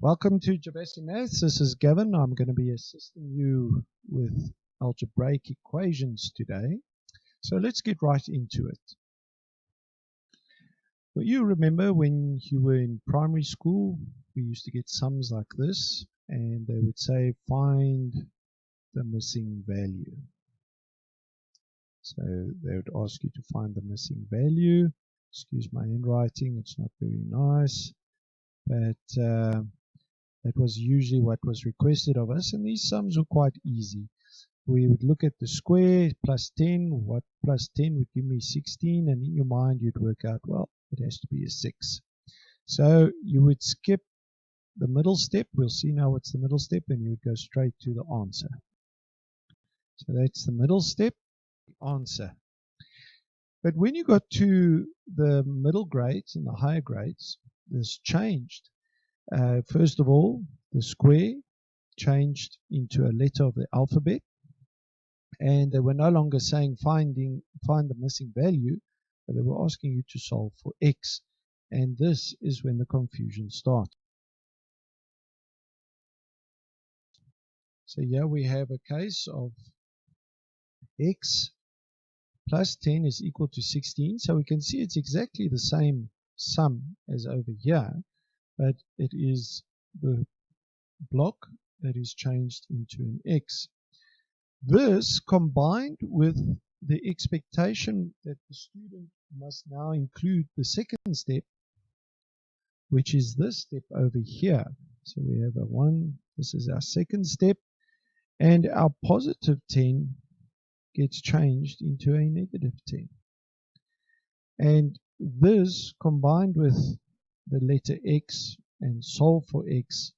Welcome to Jabesi Maths. This is Gavin. I'm going to be assisting you with algebraic equations today. So let's get right into it. Well, you remember when you were in primary school, we used to get sums like this, and they would say, find the missing value. So they would ask you to find the missing value. Excuse my handwriting, it's not very nice, but that was usually what was requested of us, and these sums were quite easy. We would look at the square, plus 10, what plus 10 would give me 16, and in your mind you'd work out, well, it has to be a 6. So you would skip the middle step. We'll see now what's the middle step, and you would go straight to the answer. So that's the middle step, the answer. But when you got to the middle grades and the higher grades, this changed. First of all, the square changed into a letter of the alphabet, and they were no longer saying find the missing value, but they were asking you to solve for x, and this is when the confusion starts. So here we have a case of x plus 10 is equal to 16, so we can see it's exactly the same sum as over here, but it is the block that is changed into an x. This, combined with the expectation that the student must now include the second step, which is this step over here. So we have a 1, this is our second step, and our positive 10 gets changed into a negative 10. And this, combined with the letter x and solve for x,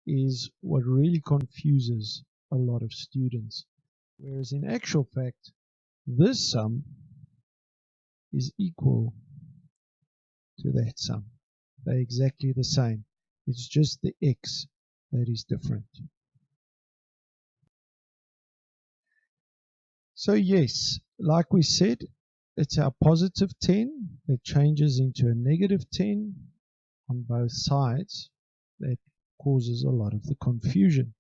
is what really confuses a lot of students. Whereas in actual fact, this sum is equal to that sum. They're exactly the same. It's just the x that is different. So yes, like we said, it's our positive 10 that changes into a negative 10 on both sides that causes a lot of the confusion.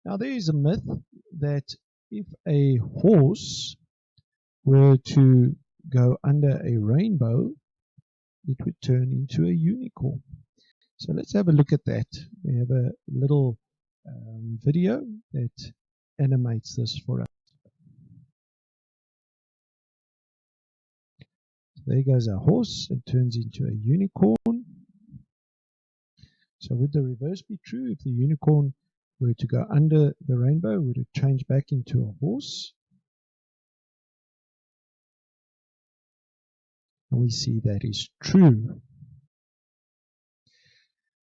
Now there is a myth that if a horse were to go under a rainbow, it would turn into a unicorn. So let's have a look at that. We have a little video that animates this for us. So there goes our horse. It turns into a unicorn. So would the reverse be true? If the unicorn were to go under the rainbow, would it change back into a horse? And we see that is true.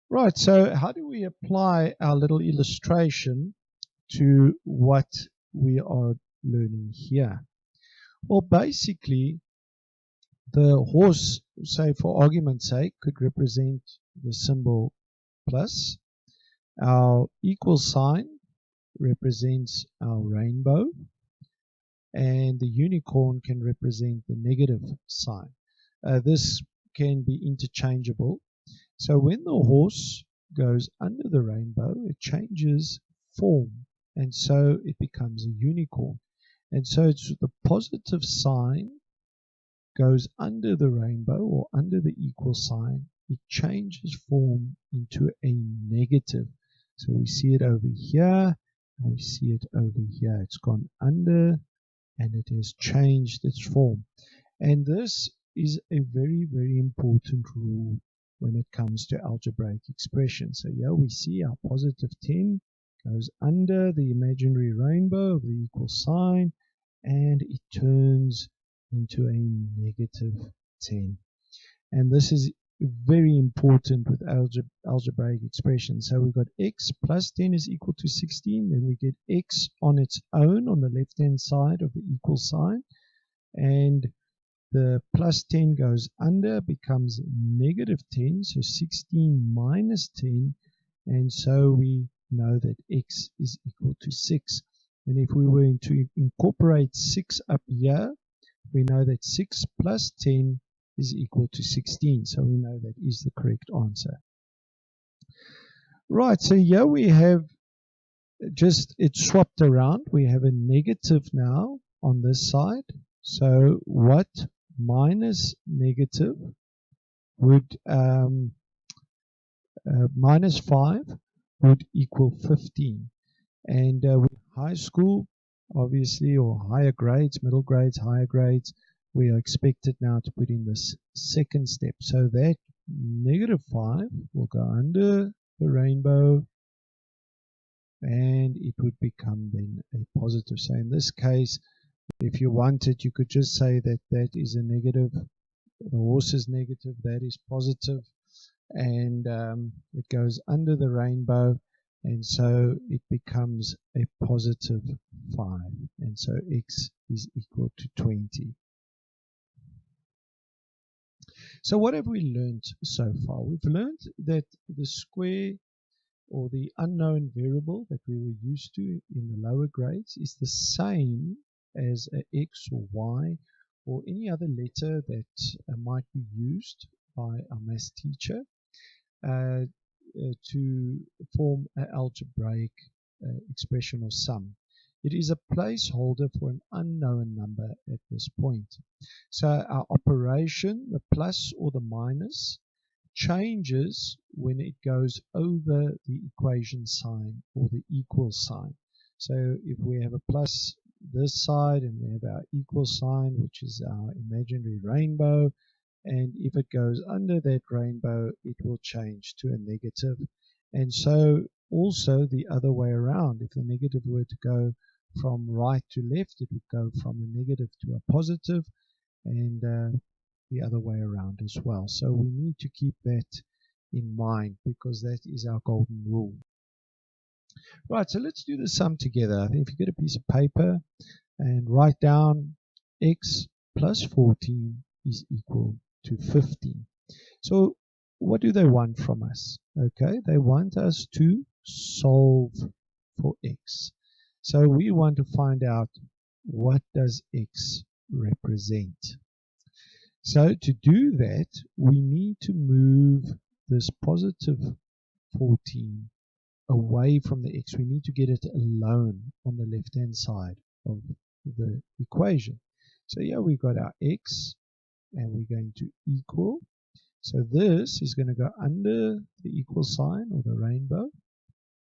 Right, so how do we apply our little illustration to what we are learning here? Well, basically, the horse, say for argument's sake, could represent the symbol plus. Our equal sign represents our rainbow, and the unicorn can represent the negative sign. This can be interchangeable. So when the horse goes under the rainbow, it changes form, and so it becomes a unicorn. And so it's the positive sign goes under the rainbow or under the equal sign, it changes form into a negative. So we see it over here, and we see it over here. It's gone under, and it has changed its form. And this is a very, very important rule when it comes to algebraic expressions. So here we see our positive 10 goes under the imaginary rainbow of the equal sign, and it turns into a negative 10. And this is very important with algebraic expressions. So we've got x plus 10 is equal to 16, then we get x on its own on the left hand side of the equal sign, and the plus 10 goes under, becomes negative 10, so 16 minus 10, and so we know that x is equal to 6. And if we were to incorporate 6 up here, we know that 6 plus 10 is equal to 16, so we know that is the correct answer. Right, so here we have just it swapped around. We have a negative now on this side. So what minus negative would minus 5 would equal 15. And with high school, obviously, or higher grades, middle grades, higher grades, we are expected now to put in this second step. So that negative 5 will go under the rainbow, and it would become then a positive. So in this case, if you wanted, you could just say that that is a negative, the horse is negative, that is positive, and it goes under the rainbow, and so it becomes a positive 5, and so x is equal to 20. So what have we learned so far? We've learned that the square, or the unknown variable that we were used to in the lower grades, is the same as a x or y or any other letter that might be used by our maths teacher to form an algebraic expression or sum. It is a placeholder for an unknown number at this point. So our operation, the plus or the minus, changes when it goes over the equation sign or the equal sign. So if we have a plus this side and we have our equal sign, which is our imaginary rainbow, and if it goes under that rainbow, it will change to a negative. And so also the other way around. If the negative were to go from right to left, it would go from a negative to a positive, and the other way around as well. So we need to keep that in mind, because that is our golden rule. Right, so let's do the sum together. I think if you get a piece of paper and write down x plus 14 is equal to 15. So what do they want from us? Okay, they want us to solve for x. So we want to find out, what does x represent? So to do that, we need to move this positive 14 away from the x. We need to get it alone on the left-hand side of the equation. So here we've got our x, and we're going to equal. So this is going to go under the equal sign or the rainbow.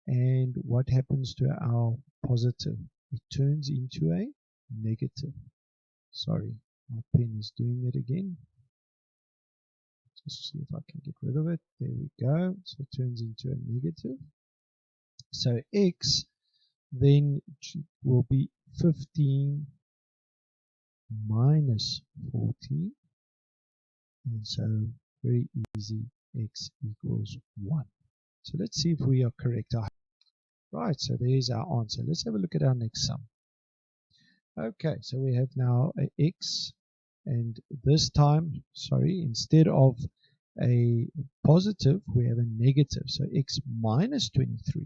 And what happens to our positive? It turns into a negative. Sorry, my pen is doing it again. Just see if I can get rid of it. There we go. So it turns into a negative. So x then will be 15 minus 14. And so very easy, x equals 1. So let's see if we are correct. Right, so there's our answer. Let's have a look at our next sum. Okay, so we have now a x, and this time, sorry, instead of a positive, we have a negative. So x minus 23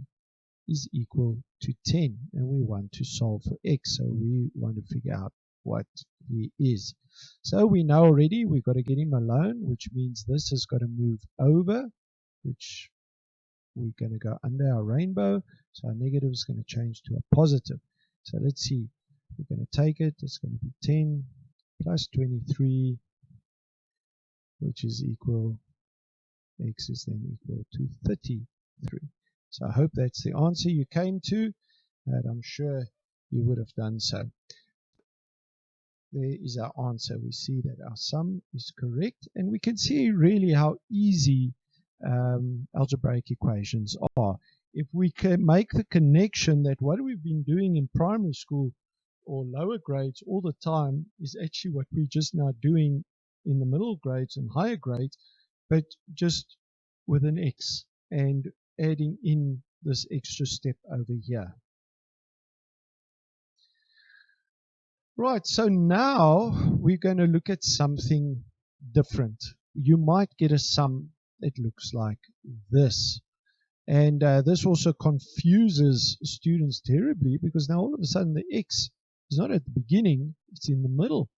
is equal to 10, and we want to solve for x. So we want to figure out what he is. So we know already we've got to get him alone, which means this has got to move over, which we're going to go under our rainbow. So our negative is going to change to a positive. So let's see. We're going to take it. It's going to be 10 plus 23, which is equal, x is then equal to 33. So I hope that's the answer you came to, and I'm sure you would have done so. There is our answer. We see that our sum is correct, and we can see really how easy algebraic equations are. If we can make the connection that what we've been doing in primary school or lower grades all the time is actually what we're just now doing in the middle grades and higher grades, but just with an x and adding in this extra step over here. Right, so now we're going to look at something different. You might get a sum that looks like this. And this also confuses students terribly, because now all of a sudden the x is not at the beginning, it's in the middle.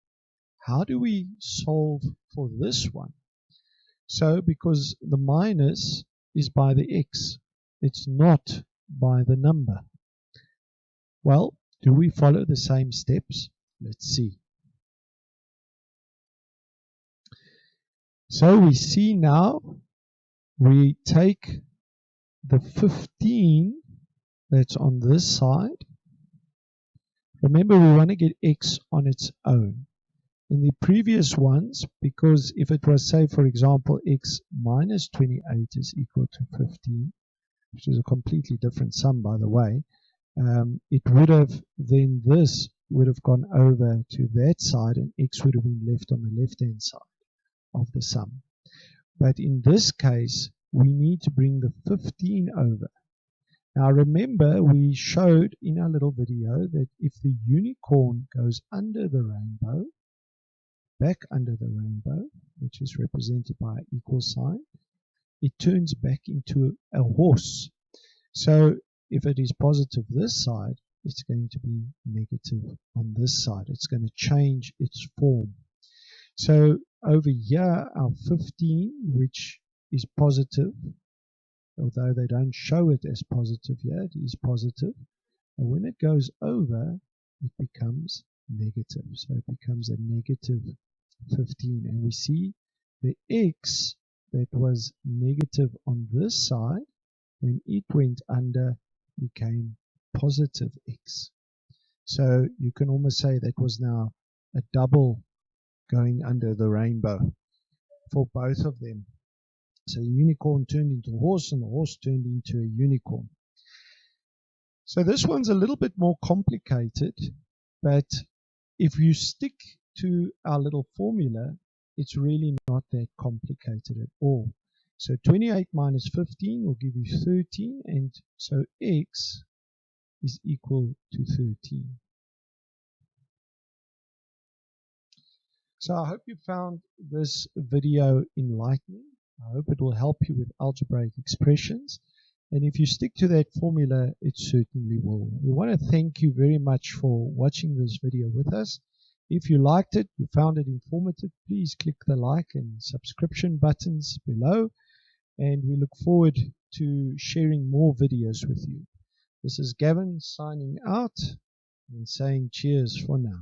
How do we solve for this one? So because the minus is by the x, It's not by the number. Well, do we follow the same steps? Let's see. So we see now we take the 15 that's on this side. Remember, we want to get x on its own. In the previous ones, because if it was, say, for example, x minus 28 is equal to 15, which is a completely different sum, by the way, it would have, then this would have gone over to that side and x would have been left on the left-hand side of the sum. But in this case, we need to bring the 15 over. Now remember, we showed in our little video that if the unicorn goes under the rainbow, back under the rainbow, which is represented by an equal sign, it turns back into a horse. So if it is positive this side, it's going to be negative on this side. It's going to change its form. So over here, our 15, which is positive, although they don't show it as positive here, it is positive. And when it goes over, it becomes negative. So it becomes a negative 15. And we see the x that was negative on this side, when it went under, became positive x. So you can almost say that was now a double going under the rainbow for both of them. So the unicorn turned into a horse and the horse turned into a unicorn. So this one's a little bit more complicated, but if you stick to our little formula, it's really not that complicated at all. So 28 minus 15 will give you 13, and so x is equal to 13. So I hope you found this video enlightening. I hope it will help you with algebraic expressions. And if you stick to that formula, it certainly will. We want to thank you very much for watching this video with us. If you liked it, you found it informative, please click the like and subscription buttons below. And we look forward to sharing more videos with you. This is Gavin signing out and saying cheers for now.